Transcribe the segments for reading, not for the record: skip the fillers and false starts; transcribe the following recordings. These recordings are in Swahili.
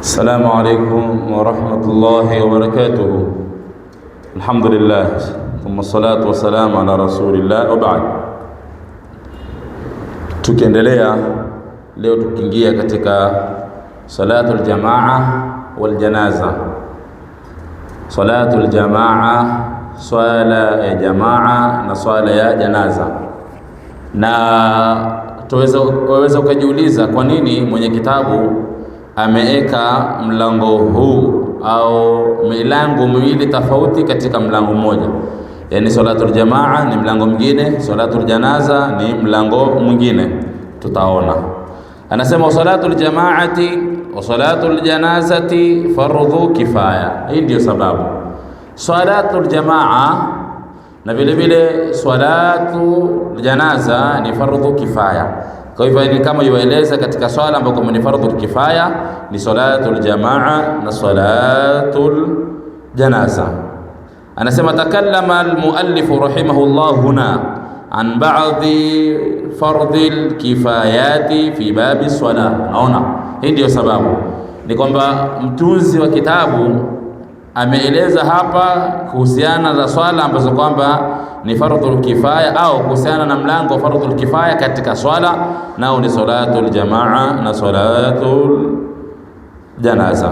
السلام عليكم ورحمة الله وبركاته. الحمد لله ثم الصلاة والسلام على رسول الله وبعد. Tukiendelea leo tukiingia katika salatul jamaa wal janaza. Salatul jamaa, swala ya jamaa na swala ya janaza. Na tuweza ukajiuliza kwa nini mwenye kitabu ameeka mlango huu au milango miwili tofauti katika mlango mmoja. Yani salatul jamaa ni mlango mwingine, salatul janaza ni mlango mwingine. Tutaona anasema salatul jamaati wa salatul janazati fardhu kifaya. Hii ndio sababu salatul jamaa na vile vile salatul janaza ni fardhu kifaya. Kwa hivyo ni kama yueleza katika swala ambako ni fardhu kifaya ni salatul jamaa na salatul janaza. Anasema takallama almuallif rahimahullah huna an ba'dhi fardhil kifayati fi babi swala. Naona hii ndio sababu ni kwamba mtunzi wa kitabu ameeleza hapa kuhusiana na swala ambazo kwamba ni fardhul kifaya au kuhusiana na mlango wa fardhul kifaya katika swala, nao ni salatul jamaa na salatul janaza.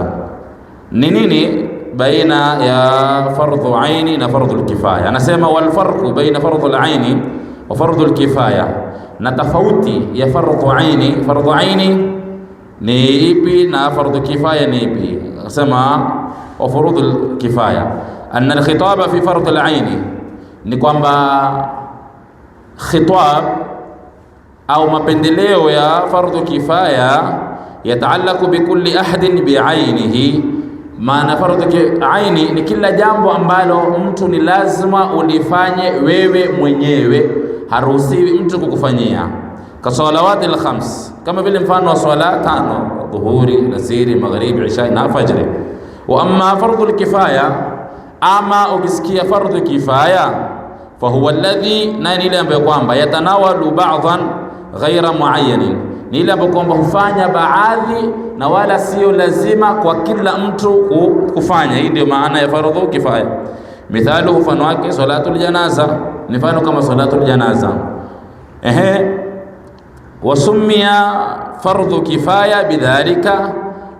Ni nini baina ya fardhu aini na fardhul kifaya? Anasema wal farqu baina fardhul aini wa fardhul kifaya, na tofauti ya fardhu aini ni ipi na fardhu kifaya ni ipi? Anasema wa fardhul kifaya anna al-khitaba fi fardhul aini ni kwamba khitab au mapendeleo ya fardhu kifaya yataalaku bikulli ahadin biainihi. Maana fardhu aini ni kila jambo ambalo mtu ni lazima ulifanye wewe mwenyewe, haruhusiwi mtu kukufanyia. Kasalawati al-khams, kama vile mfano wa swala tano: dhuhuri, alasiri, maghribi, isha na fajri. Wa amma fardhu al-kifaya, ama ukisikia fardhu kifaya fahuwa alladhi, na ni ile ambayo kwamba yatanawalu ba'dhan ghaira muayyanin, ni ile ambayo kwamba hufanya baadhi na wala sio lazima kwa kila mtu kufanya. Hii ndio maana ya fardhu kifaya. Mithalu, mfano wake salatul janaza, ni mfano kama salatul janaza. Wasumia fardhu kifaya bidhalika,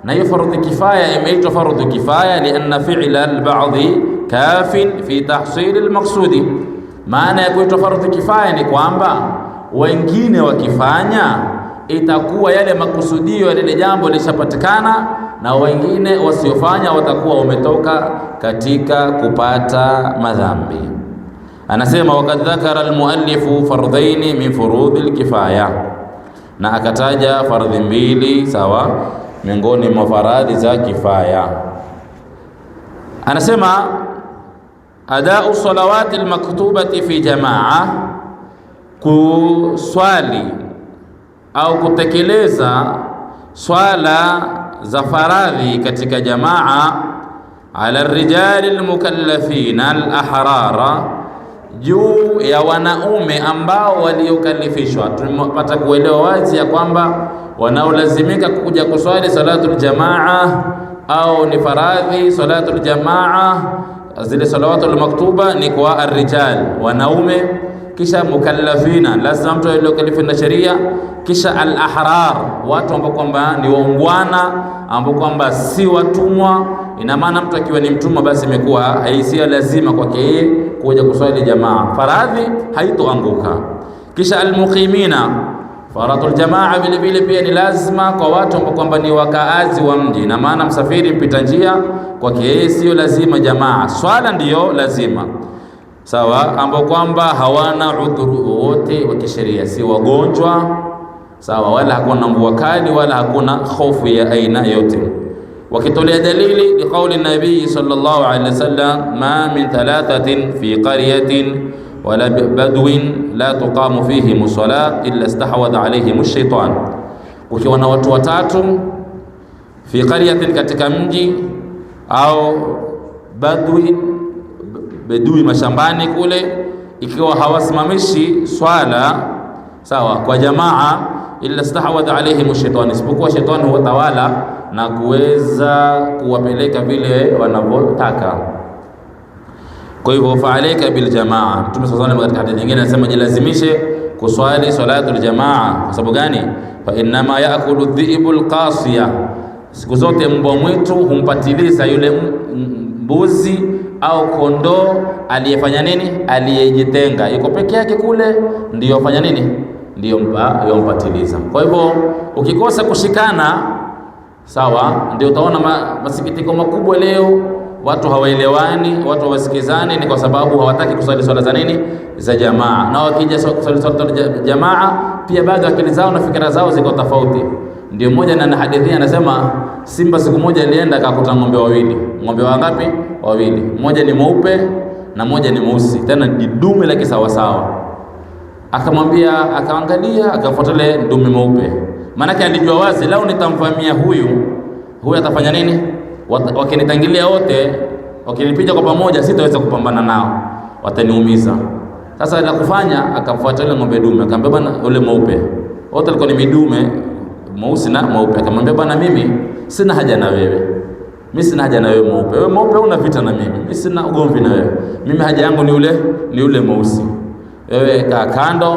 na hiyo fardhu kifaya imeitwa fardhu kifaya lianna fi'la al-ba'dhi kafin fi tahsil al-maqsudi. Maana ya kuitwa fardhu kifaya ni kwamba wengine wakifanya itakuwa yale makusudio ya lile jambo lishapatikana, na wengine wasiofanya watakuwa wametoka katika kupata madhambi. Anasema wakad dhakara almuallifu fardhaini min furudhil kifaya, na akataja fardhi mbili sawa miongoni mwa faradhi za kifaya. Anasema adau salawati almaktubati fi jamaa, kuswali au kutekeleza swala za faradhi katika jamaa, ala rijali almukallafina alahrara, juu ya wanaume ambao waliokalifishwa. Tumepata kuelewa wazi ya kwamba wanaolazimika kuja kuswali salatul jamaa au ni faradhi salatul jamaa, zile salawatul maktuba ni kwa arrijal, wanaume, kisha mukallafina, lazima mtu aliyokalifishwa na sheria, kisha al-ahrar, watu ambao kwamba ni waungwana, ambao kwamba si watumwa. Ina maana mtu akiwa ni mtumwa basi imekuwa haisia lazima kwake yeye kuja kuswali jamaa, faradhi haitoanguka. Kisha al-muqimina, faradhul jamaa vile vile pia ni lazima kwa watu ambao kwamba ni wakaazi wa mji. Na maana msafiri mpita njia kwake yeye sio lazima jamaa, swala ndiyo lazima sawa, ambao kwamba hawana udhuru wote wa kisheria, si wagonjwa sawa, wala hakuna mvua kali wala hakuna hofu ya aina yote. Wakitolea dalili ni kauli nabii sallallahu alaihi wasallam, ma min thalathatin fi qaryatin wala badwin la tuqamu fihi musalla illa istahwadha alayhim ash-shaytan. Ukiwa na watu watatu fi qaryatin, katika mji, au bedui mashambani kule, ikiwa hawasimamishi swala sawa kwa jamaa, illa istahwadha alayhim ash-shaytan, isipokuwa shetani huwa tawala na kuweza kuwapeleka vile wanavyotaka. Kwa hivyo fa'alayka bil jamaa. Mtume sallallahu alayhi wasallam katika hadithi nyingine anasema jilazimishe kuswali salatul jamaa. Kwa sababu gani? Fa inma yaakulu dhi'bul qasiya, siku zote mbwa mwitu humpatiliza yule mbuzi au kondoo aliyefanya nini, aliyejitenga, yuko peke yake kule, ndio fanya nini, ndio mpatiliza. Kwa hivyo ukikosa kushikana sawa, ndio utaona masikitiko makubwa leo. Watu hawaelewani, watu hawasikizani, ni kwa sababu hawataki kusali swala za nini, za jamaa. Na wakija kusali swala za jamaa pia baadhi akili zao na fikra zao ziko tofauti. Ndio mmoja na hadithi anasema simba siku moja alienda akakuta ng'ombe wawili. Ng'ombe wangapi? Wawili. Mmoja ni mweupe na mmoja ni mweusi, tena ni dume la kisawa sawa. Akamwambia, akaangalia, akafuatilia dume mweupe. Maana yake alijua wazi lao nitamvamia huyu atafanya nini? Wakinitangilia wote, wakinipiga kwa pamoja, sitaweza kupambana nao, wataniumiza. Sasa la kufanya, akamfuatilia ng'ombe dume, akamwambia bwana yule mweupe. Wote walikuwa ni midume, mweusi na mweupe. Akamwambia bwana, mimi sina haja na wewe. Mimi sina haja na wewe mweupe. Wewe mweupe una vita na mimi. Mimi sina ugomvi na wewe. Mimi haja yangu ni ule mweusi. Wewe kaa kando,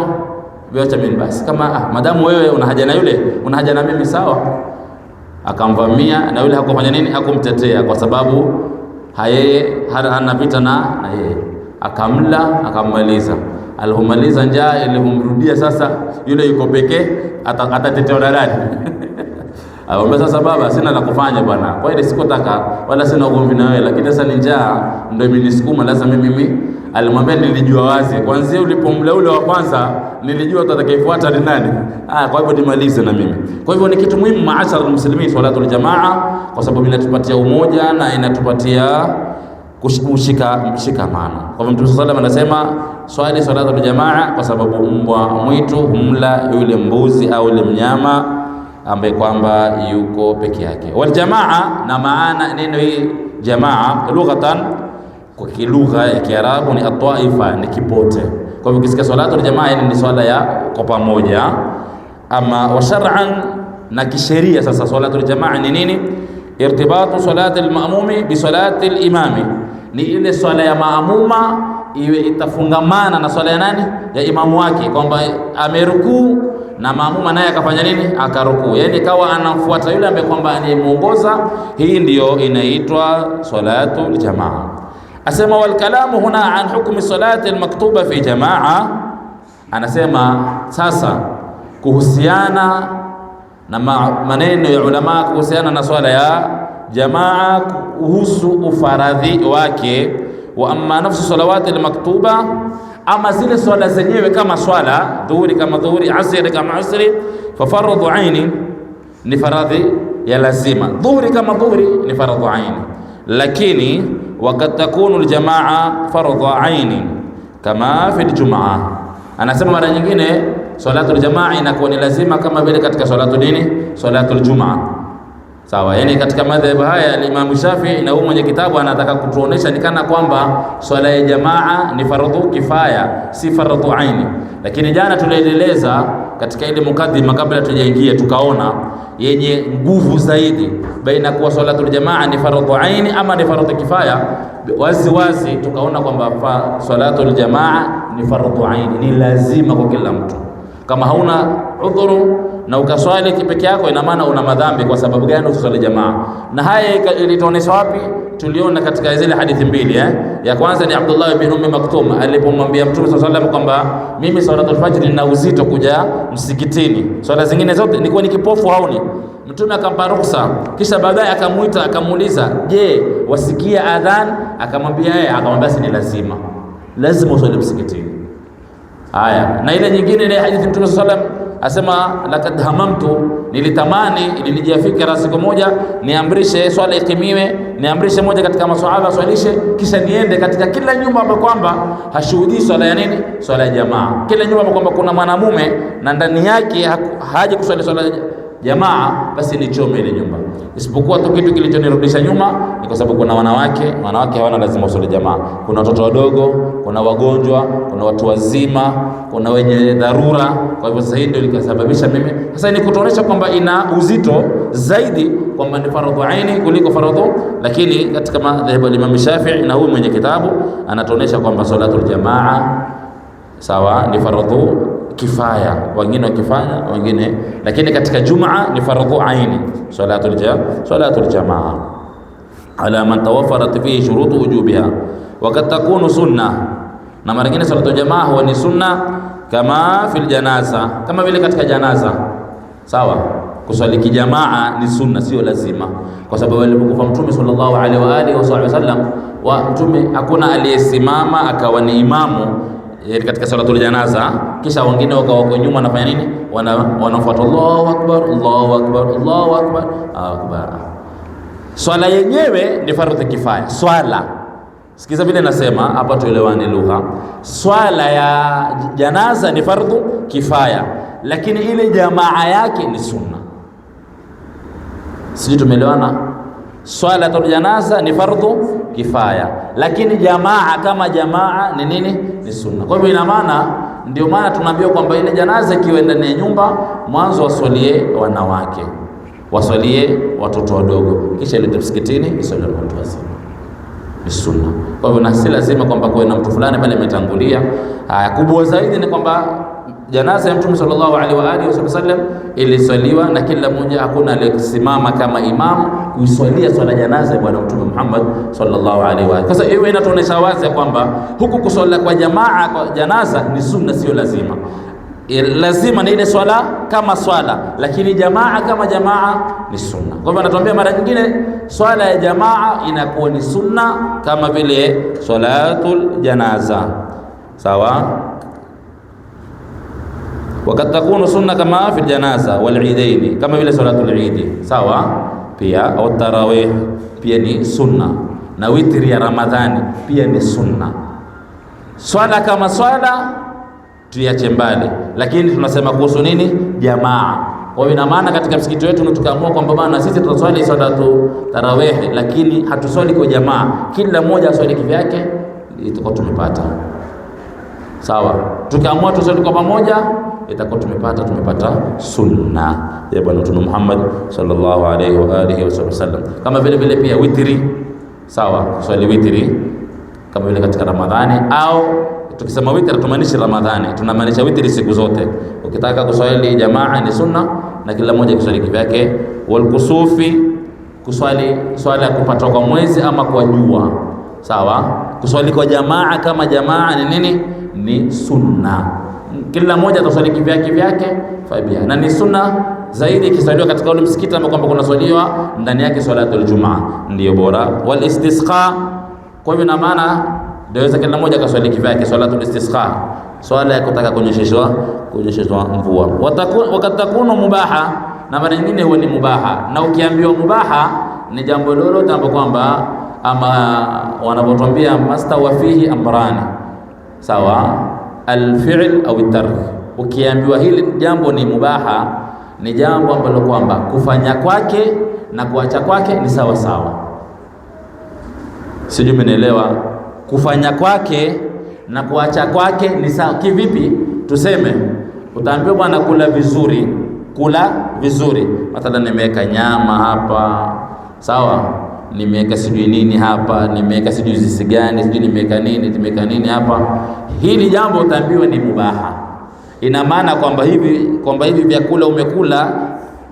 acha mimi basi. Kama madamu wewe una haja na yule, una haja na mimi sawa. Akamvamia na yule hakufanya nini? Hakumtetea kwa sababu yeye hana vita na yeye. Akamla, akammaliza. Alipomaliza njaa ilipomrudia sasa, yule yuko pekee, atatetea nani? Aomba sasa, baba sina la kufanya bwana. Kwa hiyo sikutaka wala sina ugomvi na wewe, lakini sasa ni njaa ndio imenisukuma lazima mimi. Alimwambia nilijua wazi. Kwanza ulipomla ule wa kwanza nilijua atakayefuata ni nani. Kwa hivyo nimalize na mimi. Kwa hivyo ni kitu muhimu maashara almuslimin salatul jamaa, kwa sababu inatupatia umoja na inatupatia mshikamano. Kwa hivyo Mtume sallallahu alayhi wasallam anasema swali salatul jamaa kwa sababu mbwa mwitu humla yule mbuzi au yule mnyama ambaye kwamba yuko peke yake. Wal jamaa, na maana neno hii jamaa lughatan, kwa kilugha ya Kiarabu ni atwaifa, ni kipote. Kwa hivyo ukisikia salatul jamaa ni swala ya kwa pamoja. Ama wa shar'an, na kisheria sasa salatul jamaa ni nini? Irtibatu salati al-ma'mumi bi salati al-imami, ni ile swala ya maamuma iwe itafungamana na swala ya nani, ya imamu wake, kwamba amerukuu na maamuma naye akafanya nini, akarukuu, yani kawa anamfuata yule ambaye kwamba anayemuongoza. Hii ndiyo inaitwa salatul jamaa. Asema wal kalamu huna an hukmi salati al-maktuba fi jamaa. Anasema sasa kuhusiana na maneno ya ulama kuhusiana na swala ya jamaa kuhusu ufaradhi wake. Wa amma nafsu salawati al-maktuba, ama zile swala zenyewe kama swala dhuhuri kama dhuhuri, asri kama asri, fa fardhu aini, ni faradhi ya lazima. Dhuhuri kama dhuhuri ni fardhu aini, lakini wakati takunu aljamaa fardhu aini kama fi aljumaa. Anasema mara nyingine salatul jamaa inakuwa ni lazima kama vile katika salatu nini, salatul jumaa. Sawa, yani katika madhhabu haya al-Imam Shafi'i na huyu mwenye kitabu anataka kutuonesha ni kana kwamba swala ya jamaa ni fardhu kifaya, si fardhu aini. Lakini jana tulieleza katika ile mukaddima kabla tujaingia, tukaona yenye nguvu zaidi baina kuwa salatul jamaa ni fardhu aini ama ni fardhu kifaya. Wazi wazi tukaona kwamba salatul jamaa ni fardhu aini, ni lazima kwa kila mtu. Kama hauna udhuru na ukaswali kipeke yako, ina maana una madhambi. Kwa sababu gani? Uswali jamaa. Na haya ilitonesha wapi? Tuliona katika zile hadithi mbili ya kwanza ni Abdullah ibn Ummi Maktum alipomwambia Mtume sallallahu alayhi wasallam kwamba mimi salatul fajr nina uzito kuja msikitini, swala zingine zote nilikuwa ni kipofu haoni. Mtume akampa ruhusa, kisha baadaye akamuita akamuuliza, je, wasikia adhan? Akamwambia yeye, akamwambia si ni lazima uswali msikitini. Haya, na ile nyingine ile hadithi Mtume sallallahu alayhi wasallam asema lakad hamamtu, nilitamani, ilinijia fikra siku moja niamrishe swala ikimiwe, niamrishe moja katika maswahaba swalishe, kisha niende katika kila nyumba ambapo kwamba hashuhudii swala ya nini, swala ya jamaa. Kila nyumba ambapo kwamba kuna mwanamume na ndani yake haje kuswali swala jamaa, basi nichome ile nyumba. Isipokuwa tu kitu kilichonirudisha nyuma ni kwa sababu kuna wanawake hawana lazima uswali jamaa. Kuna watoto wadogo, kuna wagonjwa, kuna watu wazima, kuna wenye dharura. Kwa hivyo sasa hii ndio likasababisha mimi sasa ni kutuonesha kwamba ina uzito zaidi kwamba ni fardhu aini kuliko fardhu, lakini katika madhhabu ya Imam Shafi'i na huyu mwenye kitabu anatuonesha kwamba salatul jamaa sawa ni fardhu kifaya, wengine wakifanya wengine, lakini katika Jumaa ni fardhu aini salatul jamaa ala man tawaffarat fihi shurutu wujubiha wa kad takunu sunna, na mara nyingine salatul jamaa huwa ni sunna kama fil janaza, kama vile katika janaza sawa. Kuswali kijamaa ni sunna, sio lazima, kwa sababu alipokufa Mtume sallallahu alaihi wa alihi wasallam wa Mtume hakuna aliyesimama akawa ni imamu katika salatul janaza kisha wengine wako nyuma wanafanya nini, wanafuata Allahu akbar Allahu akbar Allahu akbar akbar. Swala yenyewe ni fardhu kifaya. Swala, sikiza vile nasema hapa tuelewane lugha, swala ya janaza ni fardhu kifaya, lakini ile jamaa yake ni sunna. Sisi tumeelewana? Swala ya janaza ni fardhu kifaya, lakini jamaa kama jamaa ni nini? Ni sunna. Kwa hivyo ina maana, ndio maana tunaambiwa kwamba ile janaza ikiwa ndani ya nyumba, mwanzo waswalie wanawake, waswalie watoto wadogo, kisha ile msikitini iswalie watu wazima, ni sunna. Kwa hivyo na si lazima kwamba kwa na mtu fulani pale ametangulia. Kubwa zaidi ni kwamba janaza ya Mtume sallallahu alaihi wa alihi wasallam iliswaliwa na kila mmoja, hakuna aliyesimama kama imamu kuiswalia swala janaza ya Bwana Mtume Muhammad sallallahu alaihi wa alihi. Sasa hiyo inatuonesha wazi kwamba huku kuswali kwa jamaa kwa janaza ni sunna, sio lazima. Lazima ni ile swala kama swala, lakini jamaa kama jamaa ni sunna. Kwa hivyo anatuambia mara nyingine swala ya jamaa inakuwa ni sunna kama vile salatul janaza sawa. Wakati takunu sunna kama fi janaza wal idaini, kama vile salatul idi sawa. Pia au tarawih pia ni sunna, na witri ya Ramadhani pia ni sunna. Swala kama swala tuiache mbali, lakini tunasema kuhusu nini? Jamaa. Kwa hiyo ina maana katika msikiti wetu tukaamua kwamba bana sisi tutaswali salatu tarawih, lakini hatuswali kwa jamaa, kila mmoja aswali kivyake, itakuwa tumepata sawa. Tukaamua tuswali kwa pamoja, itakuwa tumepata sunna ya Bwana Mtume Muhammad sallallahu alaihi wa alihi wasallam. Kama vile pia witri sawa, kuswali witri kama vile katika Ramadhani, au tukisema witri tumaanishi Ramadhani, tunamaanisha witri siku zote. Ukitaka kuswali jamaa ni sunna na kila mmoja kuswali kivyake. Wal kusufi, kuswali swala ya kupata kwa mwezi ama kwa jua sawa. Kuswali kwa jamaa kama jamaa ni nini? Ni sunna. Kila mmoja ataswali kivyake fabia, na ni sunna zaidi ikiswaliwa katika ule msikiti ambao kwamba kuna swaliwa ndani yake swalatul jumaa, ndio bora. Wal istisqa, kwa hivyo na maana ndio kila mmoja akaswali kivyake, swalatul istisqa, swala ya kutaka kunyesheshwa mvua. Wakati takunu mubaha, na mara nyingine huwa ni mubaha. Na ukiambiwa mubaha ni jambo lolote ambapo kwamba ama wanapotuambia mastawa fihi amrani sawa, al-fi'l au at-tark. Ukiambiwa hili jambo ni mubaha, ni jambo ambalo kwamba kufanya kwake na kuacha kwake ni sawa sawa. Sijui umeelewa? Kufanya kwake na kuacha kwake ni sawa. Kivipi? Tuseme utaambiwa bwana kula vizuri, mathalan nimeweka nyama hapa sawa, nimeweka sijui nini hapa, nimeweka sijui zisi gani, sijui nimeweka nini hapa. Hili jambo utaambiwa ni mubaha. Ina maana kwamba hivi vyakula umekula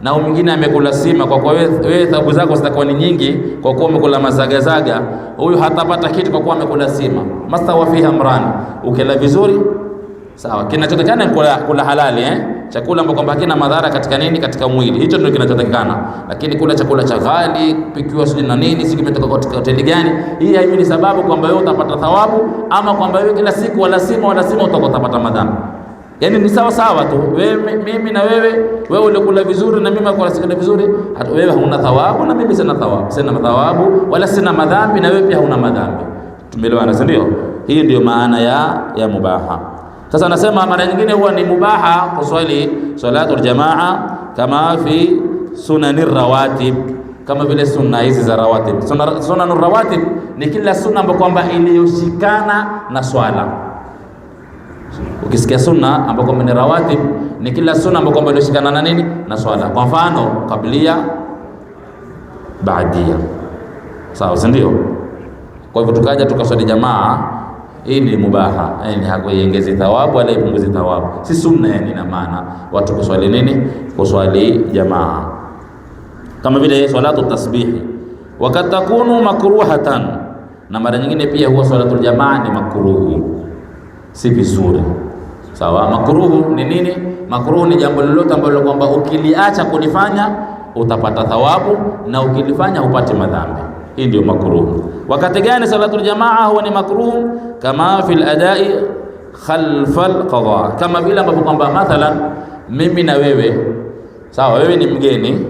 na mwingine amekula sima, kwa wewe thawabu zako zitakuwa ni nyingi kwa kuwa umekula mazagazaga, huyu hatapata kitu kwa kuwa amekula sima. Mastawa fiha amrani, ukila vizuri sawa. Kinachotakikana kula halali chakula ambacho kwamba hakina madhara katika nini, katika mwili, hicho ndio kinachotakikana. Lakini kula chakula cha ghali, pikiwa sijui na nini, sijui kimetoka katika hoteli gani, hii haini sababu kwamba wewe utapata thawabu, ama kwamba wewe kila siku wala sima utapata madhambi. Yani ni sawa sawa tu, mimi na wewe ulikula vizuri na mimi nakula sikula vizuri, hata wewe hauna thawabu na mimi sina thawabu wala sina madhambi na wewe pia hauna madhambi. Tumeelewana, si ndio? Hii ndio maana ya mubaha. Sasa nasema mara nyingine huwa ni mubaha kuswali salatul jamaa kama fi sunanir rawatib, kama vile sunna hizi za rawatib. Sunanur rawatib ni kila sunna ambayo kwamba iliyoshikana na swala. Ukisikia sunna ambayo kwamba ni rawatib ni kila sunna ambayo kwamba iliyoshikana na nini, na swala. Kwa mfano kablia baadia. Sawa, si ndio? Kwa hivyo tukaja tukaswali jamaa, hii ni mubaha, yani hakuiongezi thawabu wala ipunguzi thawabu, si sunna. Yani ina maana watu kuswali nini? Kuswali jamaa. Kama vile salatu tasbihi, wakati takunu makruhatan, na mara nyingine pia huwa salatul jamaa ni makruhu, si vizuri. Sawa, makruhu ni nini? Makruhu ni jambo lolote ambalo kwamba ukiliacha kulifanya utapata thawabu na ukilifanya hupati madhambi. Hii ndio makruhu. Wakati gani salatul jamaa huwa ni makruhu? Kama fil adai khalfal qadha, kama vile ambapo kwamba mathalan mimi na wewe, sawa, wewe ni mgeni,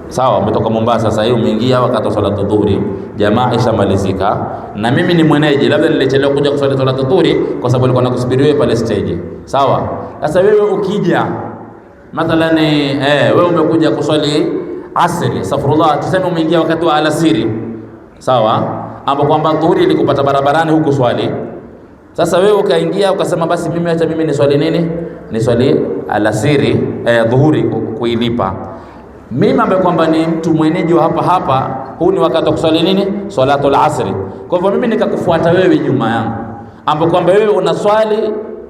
sawa, umetoka Mombasa sasa hivi umeingia wakati wa salatu dhuhuri, jamaa ishamalizika, na mimi ni mwenyeji, labda nilichelewa kuja kuswali salatu dhuhuri kwa sababu nilikuwa nakusubiri wewe pale stage, sawa. Sasa wewe ukija mathalan wewe umekuja kuswali asri, safrullah, tuseme umeingia wakati wa alasiri, sawa, ambapo kwamba dhuhuri ilikupata barabarani huko swali. Sasa wewe ukaingia ukasema basi mimi acha mimi ni swali nini, ni swali alasiri, dhuhuri kuilipa. Mimi ambaye kwamba ni mtu mwenyeji wa hapa, huu ni wakati wa kuswali nini, salatul asri. Kwa hivyo mimi nikakufuata wewe nyuma yangu, ambapo kwamba wewe unaswali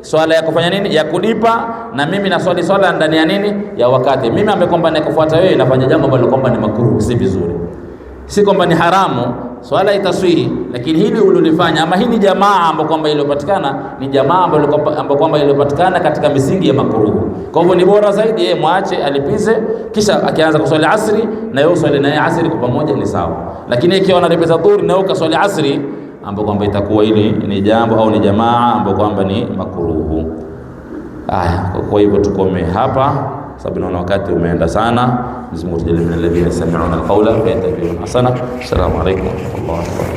swala ya kufanya nini, ya kulipa, na mimi naswali swala ndani ya nini, ya wakati. Mimi ambaye kwamba nikufuata wewe nafanya jambo ambalo kwamba ni makruh, si vizuri, si kwamba ni haramu, swala itaswihi, lakini hili ulilofanya, ama hii ni jamaa ambayo kwamba iliyopatikana ni jamaa ambayo kwamba iliyopatikana katika misingi ya makruh. Kwa hivyo ni bora zaidi yeye mwache alipize, kisha akianza kuswali asri na yeye uswali naye asri kwa pamoja, ni sawa. Lakini ikiwa analipiza dhuhuri na yeye ukaswali asri, ambapo kwamba itakuwa hili ni jambo au ni jamaa ambapo kwamba ni makruh. Kwa hivyo tukome hapa sababu naona wakati umeenda sana. Mwenyezi Mungu tujalie min alladhina yastami'una alqawla fayattabi'una ahsana. Assalamu alaykum wa rahmatullahi wa barakatuh.